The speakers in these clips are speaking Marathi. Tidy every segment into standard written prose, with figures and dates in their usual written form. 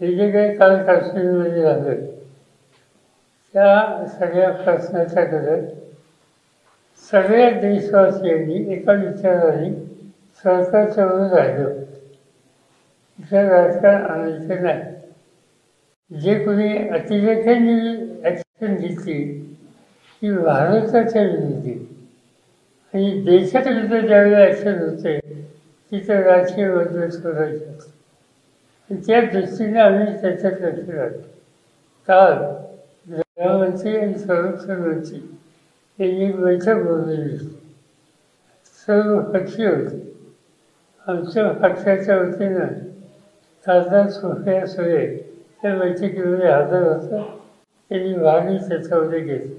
हे जे काही काल काश्मीरमध्ये झालं त्या सगळ्या प्रश्नाच्याकडे सगळ्या देशवासियांनी एका विचाराने सरकारच्या विरोधात राहिलं. इथं राजकारण आणायचं नाही. जे कोणी अतिरेक्यांनी ॲक्शन घेतली ती भारताच्या विरुद्ध आणि देशाच्या विरुद्ध ज्यावेळेला ॲक्शन होते तिथं राजकीय बदल शोधायचे असते. आणि त्या दृष्टीने आम्ही त्याच्यात लक्ष घालतो. काल गृहमंत्री आणि संरक्षण मंत्री यांनी एक बैठक बोलवली. सर्व पक्षी होते. आमच्या पक्षाच्या वतीनं खासदार सुप्रिया सुळे त्या बैठकीमध्ये हजर होतं. त्यांनी भागही त्याच्यामध्ये घेतली.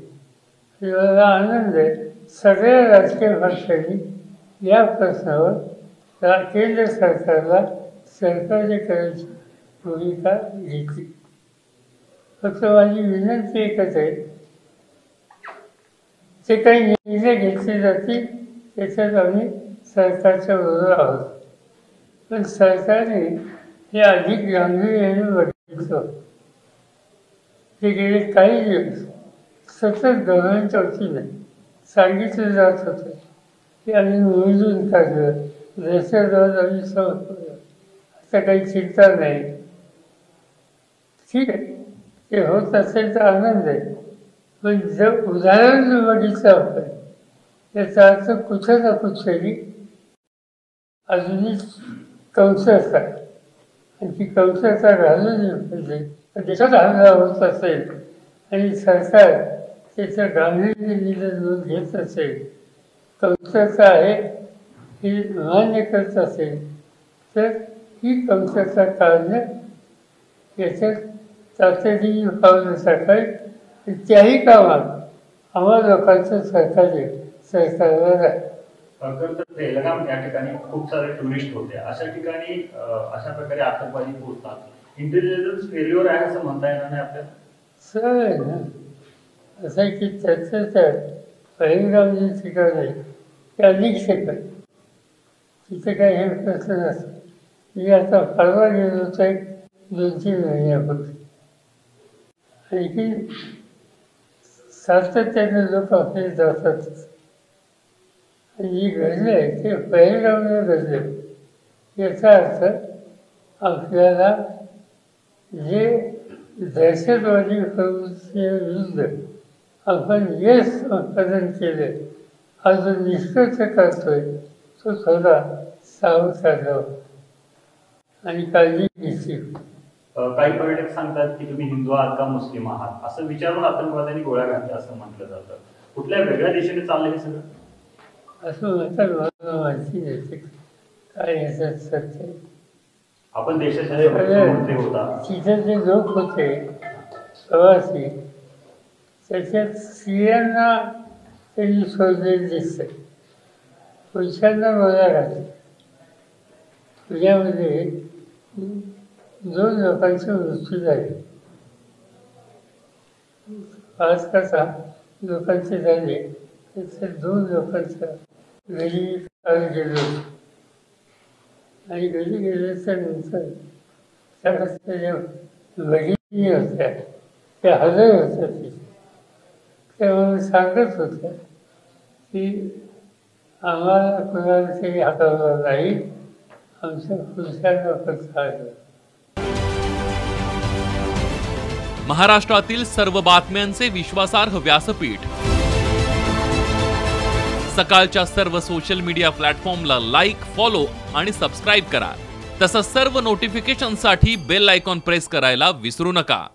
मला आनंद आहे सगळ्या राजकीय पक्षांनी या प्रश्नावर केंद्र सरकारला सहकार्य करायची भूमिका घेतली. फक्त माझी विनंती एकच आहे, जे काही निर्णय घेतले जातील त्याच्यात आम्ही सरकारच्या बरोबर आहोत. पण सरकारने हे अधिक गांभीर्याने बघितलं. ते गेले काही दिवस सतत गव्हर्नमेंटच्या वतीने सांगितलं जात होतं की आम्ही मोजून काढलं, दहशतवाद आम्ही संपवलं, आता काही चिंता नाही. ठीक आहे, ते होत असेल तर आनंद आहे. पण जर उदाहरण बघितलं आपण याचा अर्थ कुठं ना कुठेतरी अजूनही कमतरता आणि ती कमतरता घालून पाहिजे. देशात हल्ला होत असेल आणि सरकार त्याचं गांभीर्य नोंद घेत असेल, कमतरता आहे ही मान्य करत असेल तर ही कमतरता काढणं याच्यात तातडीने पावलं टाकावी. त्याही कामात आम्हा लोकांचं सरकारला राहील. बेलगाम या ठिकाणी खूप सारे टुरिस्ट होते. अशा ठिकाणी अशा प्रकारे आतंकवादी पोहोचतात. इंटेलिजन्स फेल्युअर आहे असं म्हणता येणार नाही आपल्याला. सरळ आहे ना. असं आहे की त्यात पहिलगाम जे ठिकाण आहे ते अनिक्षेप आहे. तिथे काही हे प्रश्न नसतं. मी आता परवा गेलो होतो एक 2-3 महिन्यापूर्वी. आणखी सातत्याने लोक आपले जातात आणि जी घडलं आहे ते पहिलगामला घडलं. याचा अर्थ आपल्याला जे दहशतवादी प्रवृत्तीविरुद्ध आपण यश संपादन केलं हा जो निष्कर्ष करतोय तो थोडा सावध साधावा आणि काळजी घेतली. काही पर्यटक सांगतात की तुम्ही हिंदू आहात का मुस्लिम आहात असं विचारून आतंकवाद्यांनी गोळ्या घातल्या असं म्हटलं जातं. कुठल्या वेगळ्या दिशेने चाललं हे सगळं असं म्हणतात. मला माहिती नाही काय ह्याच्यात सत्य. आपण देशाचे होता तिथे जे लोक होते प्रवासी त्याच्यात स्त्रियांना त्यांनी शोधलेलं दिसतं. पुरुषांना गोळ्या घातल्या. तुझ्यामध्ये 2 लोकांचे मृत्यू झाले. 5 का 6 लोकांचे झाले. त्याच्यात 2 लोकांचा घरी गेलो आणि घरी गेल्याच्या नंतर त्या भगिनी होत्या त्या हजर होत्या. त्या मला सांगत होत्या की आम्हाला कुणाला तरी हाताळलं नाही, आमच्या पुरुषांना फक्त हात. महाराष्ट्रातील सर्व बातम्यांचे विश्वासार्ह व्यासपीठ सकाळच्या सर्व सोशल मीडिया प्लॅटफॉर्मला लाईक, फॉलो आणि सबस्क्राईब करा. तसंच सर्व नोटिफिकेशनसाठी बेल आयकॉन प्रेस करायला विसरू नका.